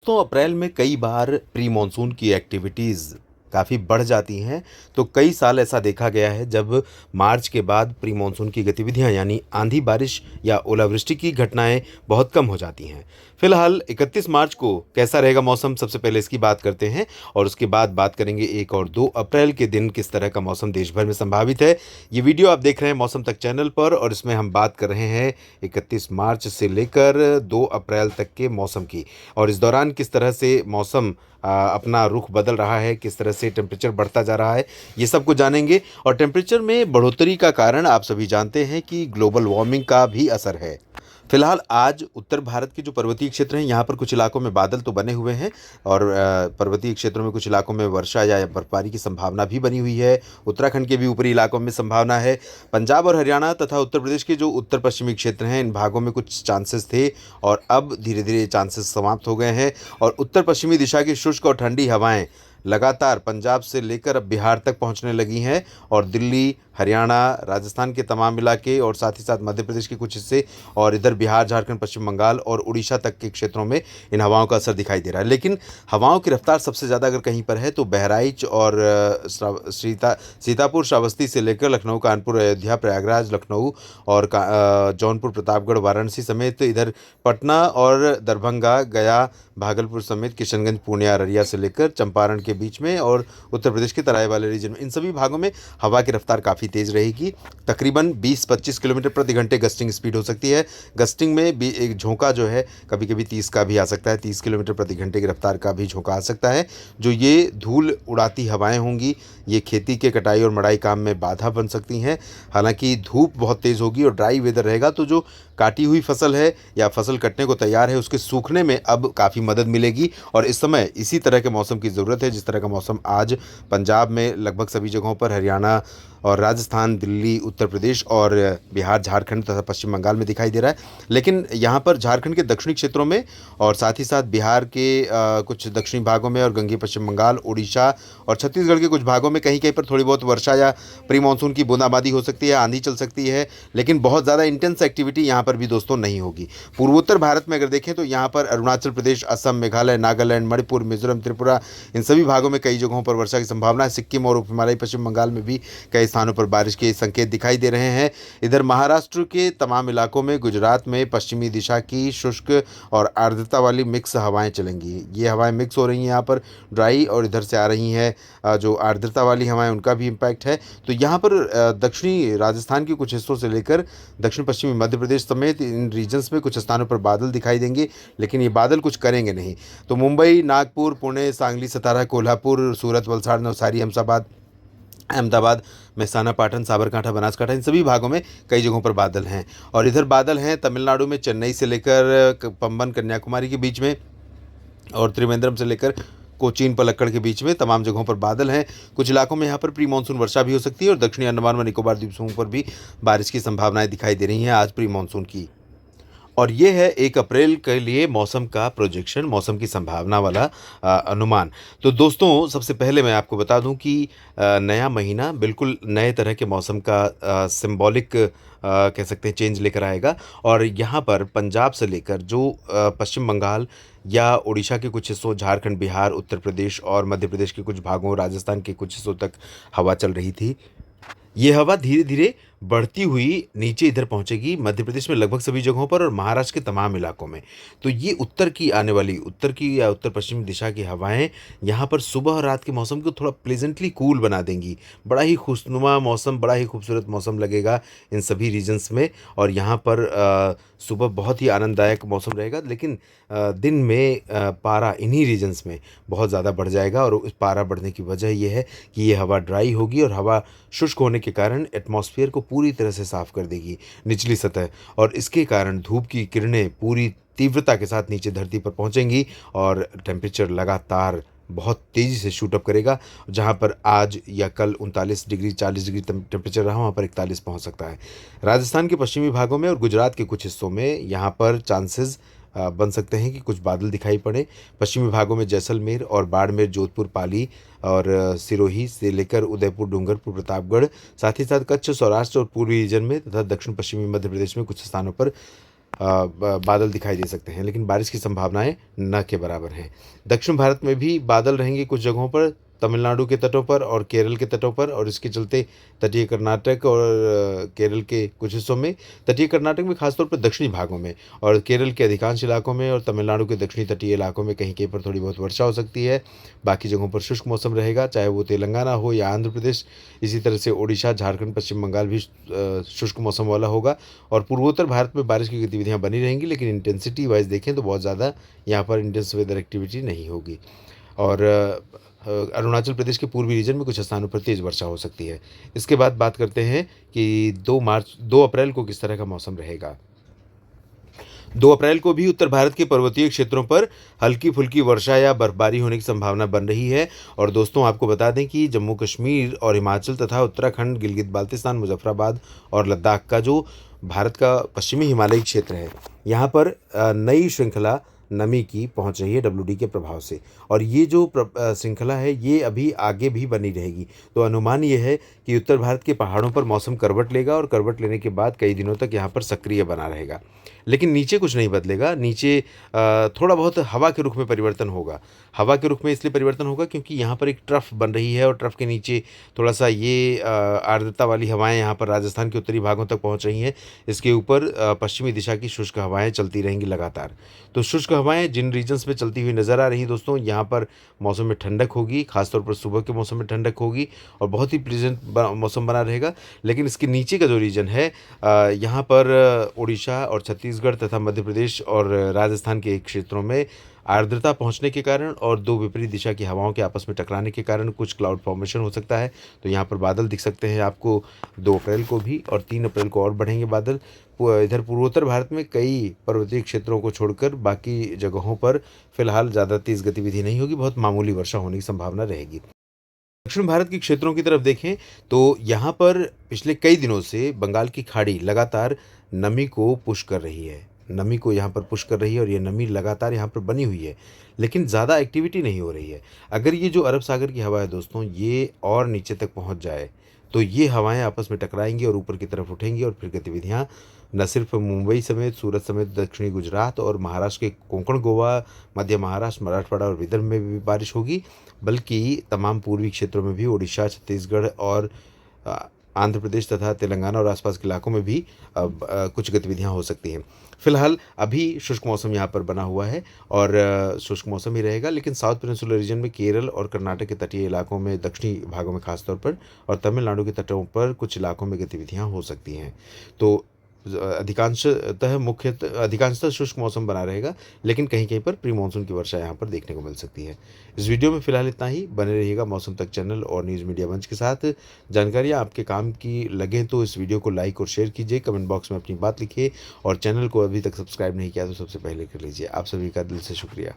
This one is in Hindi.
तो अप्रैल में कई बार प्री मॉनसून की एक्टिविटीज़ काफ़ी बढ़ जाती हैं, तो कई साल ऐसा देखा गया है जब मार्च के बाद प्री मॉनसून की गतिविधियाँ यानी आंधी बारिश या ओलावृष्टि की घटनाएँ बहुत कम हो जाती हैं। फिलहाल 31 मार्च को कैसा रहेगा मौसम, सबसे पहले इसकी बात करते हैं और उसके बाद बात करेंगे 1 और 2 अप्रैल के दिन किस तरह का मौसम देश भर में संभावित है। ये वीडियो आप देख रहे हैं मौसम तक चैनल पर और इसमें हम बात कर रहे हैं 31 मार्च से लेकर 2 अप्रैल तक के मौसम की। और इस दौरान किस तरह से मौसम अपना रुख बदल रहा है, किस तरह से टेम्परेचर बढ़ता जा रहा है, ये सब कुछ जानेंगे। और टेम्परेचर में बढ़ोतरी का कारण आप सभी जानते हैं कि ग्लोबल वार्मिंग का भी असर है। फिलहाल आज उत्तर भारत के जो पर्वतीय क्षेत्र हैं, यहाँ पर कुछ इलाकों में बादल तो बने हुए हैं और पर्वतीय क्षेत्रों में कुछ इलाकों में वर्षा या बर्फबारी की संभावना भी बनी हुई है। उत्तराखंड के भी ऊपरी इलाकों में संभावना है। पंजाब और हरियाणा तथा उत्तर प्रदेश के जो उत्तर पश्चिमी क्षेत्र हैं, इन भागों में कुछ चांसेस थे और अब धीरे धीरे ये चांसेस समाप्त हो गए हैं। और उत्तर पश्चिमी दिशा की शुष्क और ठंडी हवाएं लगातार पंजाब से लेकर अब बिहार तक पहुंचने लगी हैं और दिल्ली, हरियाणा, राजस्थान के तमाम इलाके और साथ ही साथ मध्य प्रदेश के कुछ हिस्से और इधर बिहार, झारखंड, पश्चिम बंगाल और उड़ीसा तक के क्षेत्रों में इन हवाओं का असर दिखाई दे रहा है। लेकिन हवाओं की रफ्तार सबसे ज़्यादा अगर कहीं पर है तो बहराइच और सीतापुर, श्रावस्ती से लेकर लखनऊ, कानपुर, अयोध्या, प्रयागराज, लखनऊ और जौनपुर, प्रतापगढ़, वाराणसी समेत इधर पटना और दरभंगा, गया, भागलपुर समेत किशनगंज, पूर्णिया, अररिया से लेकर चंपारण के बीच में और उत्तर प्रदेश के तराई वाले रीजन में इन सभी भागों में हवा की रफ्तार काफ़ी तेज़ रहेगी। तकरीबन 20-25 किलोमीटर प्रति घंटे गस्टिंग स्पीड हो सकती है। गस्टिंग में भी एक झोंका जो है कभी कभी 30 का भी आ सकता है, 30 किलोमीटर प्रति घंटे की रफ्तार का भी झोंका आ सकता है। जो ये धूल उड़ाती हवाएं होंगी, ये खेती के कटाई और मड़ाई काम में बाधा बन सकती हैं। हालांकि धूप बहुत तेज़ होगी और ड्राई वेदर रहेगा, तो जो काटी हुई फसल है या फसल कटने को तैयार है उसके सूखने में अब काफ़ी मदद मिलेगी। और इस समय इसी तरह के मौसम की ज़रूरत है जिस तरह का मौसम आज पंजाब में लगभग सभी जगहों पर, हरियाणा और राजस्थान, दिल्ली, उत्तर प्रदेश और बिहार, झारखंड तथा पश्चिम बंगाल में दिखाई दे रहा है। लेकिन यहाँ पर झारखंड के दक्षिणी क्षेत्रों में और साथ ही साथ बिहार के कुछ दक्षिणी भागों में और गंगीय पश्चिम बंगाल, उड़ीसा और छत्तीसगढ़ के कुछ भागों में कहीं कहीं पर थोड़ी बहुत वर्षा या प्री मानसून की बूंदाबांदी हो सकती है, आंधी चल सकती है। लेकिन बहुत ज़्यादा इंटेंस एक्टिविटी यहाँ पर भी दोस्तों नहीं होगी। पूर्वोत्तर भारत में अगर देखें तो यहाँ पर अरुणाचल प्रदेश, असम, मेघालय, नागालैंड, मणिपुर, मिजोरम, त्रिपुरा, इन सभी भागों में कई जगहों पर वर्षा की संभावना है। सिक्किम और उप हिमालयी पश्चिम बंगाल में भी कई स्थानों पर बारिश के संकेत दिखाई दे रहे हैं। इधर महाराष्ट्र के तमाम इलाकों में, गुजरात में पश्चिमी दिशा की शुष्क और आर्द्रता वाली मिक्स हवाएं चलेंगी। ये हवाएं मिक्स हो रही हैं यहाँ पर, ड्राई और इधर से आ रही हैं जो आर्द्रता वाली हवाएं, उनका भी इम्पैक्ट है। तो यहाँ पर दक्षिणी राजस्थान के कुछ हिस्सों से लेकर दक्षिण पश्चिमी मध्य प्रदेश समेत इन रीजन्स में कुछ स्थानों पर बादल दिखाई देंगे, लेकिन ये बादल कुछ करेंगे नहीं। तो मुंबई, नागपुर, पुणे, सांगली, सतारा, कोल्हापुर, सूरत, वलसाड़, नवसारी, अहमदाबाद, मेहसाना, पाटन, साबरकांठा, बनासकांठा, इन सभी भागों में कई जगहों पर बादल हैं। और इधर बादल हैं तमिलनाडु में, चेन्नई से लेकर पंबन, कन्याकुमारी के बीच में और त्रिवेंद्रम से लेकर कोचीन, पलक्कड़ के बीच में तमाम जगहों पर बादल हैं। कुछ इलाकों में यहाँ पर प्री मानसून वर्षा भी हो सकती है और दक्षिणी अंडमान व निकोबार द्वीप समूह पर भी बारिश की संभावनाएं दिखाई दे रही हैं आज प्री मानसून की। और ये है 1 अप्रैल के लिए मौसम का प्रोजेक्शन, मौसम की संभावना वाला अनुमान। तो दोस्तों सबसे पहले मैं आपको बता दूं कि नया महीना बिल्कुल नए तरह के मौसम का सिंबॉलिक कह सकते हैं चेंज लेकर आएगा। और यहाँ पर पंजाब से लेकर जो पश्चिम बंगाल या उड़ीसा के कुछ हिस्सों, झारखंड, बिहार, उत्तर प्रदेश और मध्य प्रदेश के कुछ भागों, राजस्थान के कुछ हिस्सों तक हवा चल रही थी, ये हवा धीरे धीरे बढ़ती हुई नीचे इधर पहुंचेगी मध्य प्रदेश में लगभग सभी जगहों पर और महाराष्ट्र के तमाम इलाकों में। तो ये उत्तर की आने वाली, उत्तर की या उत्तर पश्चिमी दिशा की हवाएं यहाँ पर सुबह और रात के मौसम को थोड़ा प्लेजेंटली कूल बना देंगी। बड़ा ही खुशनुमा मौसम, बड़ा ही खूबसूरत मौसम लगेगा इन सभी रीजन्स में। और यहाँ पर सुबह बहुत ही आनंददायक मौसम रहेगा, लेकिन दिन में पारा इन्हीं रीजन्स में बहुत ज़्यादा बढ़ जाएगा। और उस पारा बढ़ने की वजह यह है कि ये हवा ड्राई होगी और हवा शुष्क होने के कारण एटमॉस्फेयर को पूरी तरह से साफ़ कर देगी निचली सतह, और इसके कारण धूप की किरणें पूरी तीव्रता के साथ नीचे धरती पर पहुंचेंगी और टेम्परेचर लगातार बहुत तेज़ी से शूट अप करेगा। जहां पर आज या कल 39 डिग्री 40 डिग्री टेम्परेचर रहा, वहां पर 41 पहुंच सकता है। राजस्थान के पश्चिमी भागों में और गुजरात के कुछ हिस्सों में यहाँ पर चांसेस बन सकते हैं कि कुछ बादल दिखाई पड़े। पश्चिमी भागों में जैसलमेर और बाड़मेर, जोधपुर, पाली और सिरोही से लेकर उदयपुर, डूंगरपुर, प्रतापगढ़, साथ ही साथ कच्छ, सौराष्ट्र और पूर्वी रीजन में तथा दक्षिण पश्चिमी मध्य प्रदेश में कुछ स्थानों पर बादल दिखाई दे सकते हैं, लेकिन बारिश की संभावनाएं न के बराबर हैं। दक्षिण भारत में भी बादल रहेंगे कुछ जगहों पर, तमिलनाडु के तटों पर और केरल के तटों पर, और इसके चलते तटीय कर्नाटक और केरल के कुछ हिस्सों में, तटीय कर्नाटक में खासतौर पर दक्षिणी भागों में, और केरल के अधिकांश इलाकों में, और तमिलनाडु के दक्षिणी तटीय इलाकों में कहीं कहीं पर थोड़ी बहुत वर्षा हो सकती है। बाकी जगहों पर शुष्क मौसम रहेगा, चाहे वो तेलंगाना हो या आंध्र प्रदेश। इसी तरह से ओडिशा, झारखंड, पश्चिम बंगाल भी शुष्क मौसम वाला होगा। और पूर्वोत्तर भारत में बारिश की गतिविधियां बनी रहेंगी, लेकिन इंटेंसिटी वाइज देखें तो बहुत ज़्यादा यहाँ पर इंटेंस वेदर एक्टिविटी नहीं होगी। और अरुणाचल प्रदेश के पूर्वी रीजन में कुछ स्थानों पर तेज़ वर्षा हो सकती है। इसके बाद बात करते हैं कि 2 अप्रैल को किस तरह का मौसम रहेगा। 2 अप्रैल को भी उत्तर भारत के पर्वतीय क्षेत्रों पर हल्की फुल्की वर्षा या बर्फबारी होने की संभावना बन रही है। और दोस्तों, आपको बता दें कि जम्मू कश्मीर और हिमाचल तथा उत्तराखंड, गिलगित बाल्तिस्तान, मुजफ्फराबाद और लद्दाख का जो भारत का पश्चिमी हिमालयी क्षेत्र है, यहाँ पर नई श्रृंखला नमी की पहुंच रही है WD के प्रभाव से। और ये जो श्रृंखला है, ये अभी आगे भी बनी रहेगी। तो अनुमान ये है कि उत्तर भारत के पहाड़ों पर मौसम करवट लेगा, और करवट लेने के बाद कई दिनों तक यहाँ पर सक्रिय बना रहेगा। लेकिन नीचे कुछ नहीं बदलेगा। नीचे थोड़ा बहुत हवा के रुख में परिवर्तन होगा। हवा के रुख में इसलिए परिवर्तन होगा क्योंकि यहाँ पर एक ट्रफ बन रही है, और ट्रफ के नीचे थोड़ा सा ये आर्द्रता वाली हवाएं यहाँ पर राजस्थान के उत्तरी भागों तक पहुँच रही हैं। इसके ऊपर पश्चिमी दिशा की शुष्क हवाएं चलती रहेंगी लगातार। तो शुष्क हवाएं जिन रीजन्स में चलती हुई नज़र आ रही हैं दोस्तों, यहाँ पर मौसम में ठंडक होगी, खासतौर पर सुबह के मौसम में ठंडक होगी, और बहुत ही प्लीजेंट मौसम बना रहेगा। लेकिन इसके नीचे का जो रीजन है, यहाँ पर उड़ीसा और छत्तीसगढ़ तथा मध्य प्रदेश और राजस्थान के क्षेत्रों में आर्द्रता पहुंचने के कारण और 2 विपरीत दिशा की हवाओं के आपस में टकराने के कारण कुछ क्लाउड फॉर्मेशन हो सकता है। तो यहाँ पर बादल दिख सकते हैं आपको 2 अप्रैल को भी, और 3 अप्रैल को और बढ़ेंगे बादल। इधर पूर्वोत्तर भारत में कई पर्वतीय क्षेत्रों को छोड़कर बाकी जगहों पर फिलहाल ज़्यादा तेज़ गतिविधि नहीं होगी, बहुत मामूली वर्षा होने की संभावना रहेगी। दक्षिण भारत के क्षेत्रों की तरफ देखें तो यहाँ पर पिछले कई दिनों से बंगाल की खाड़ी लगातार नमी को पुश कर रही है। नमी को यहाँ पर पुश कर रही है, और ये नमी लगातार यहाँ पर बनी हुई है, लेकिन ज़्यादा एक्टिविटी नहीं हो रही है। अगर ये जो अरब सागर की हवा है दोस्तों, ये और नीचे तक पहुँच जाए तो ये हवाएं आपस में टकराएंगी और ऊपर की तरफ उठेंगी, और फिर गतिविधियाँ न सिर्फ मुंबई समेत, सूरत समेत दक्षिणी गुजरात और महाराष्ट्र के कोंकण, गोवा, मध्य महाराष्ट्र, मराठवाड़ा और विदर्भ में भी बारिश होगी, बल्कि तमाम पूर्वी क्षेत्रों में भी, ओडिशा, छत्तीसगढ़ और आंध्र प्रदेश तथा तेलंगाना और आसपास के इलाकों में भी कुछ गतिविधियां हो सकती हैं। फिलहाल अभी शुष्क मौसम यहाँ पर बना हुआ है, और शुष्क मौसम ही रहेगा। लेकिन साउथ पेनिनसुलर रीजन में केरल और कर्नाटक के तटीय इलाकों में, दक्षिणी भागों में खासतौर पर, और तमिलनाडु के तटों पर कुछ इलाकों में गतिविधियां हो सकती हैं। तो अधिकांशतः शुष्क मौसम बना रहेगा, लेकिन कहीं कहीं पर प्री मानसून की वर्षा यहाँ पर देखने को मिल सकती है। इस वीडियो में फिलहाल इतना ही। बने रहिएगा मौसम तक चैनल और न्यूज़ मीडिया मंच के साथ। जानकारियाँ आपके काम की लगें तो इस वीडियो को लाइक और शेयर कीजिए, कमेंट बॉक्स में अपनी बात लिखिए, और चैनल को अभी तक सब्सक्राइब नहीं किया तो सबसे पहले कर लीजिए। आप सभी का दिल से शुक्रिया।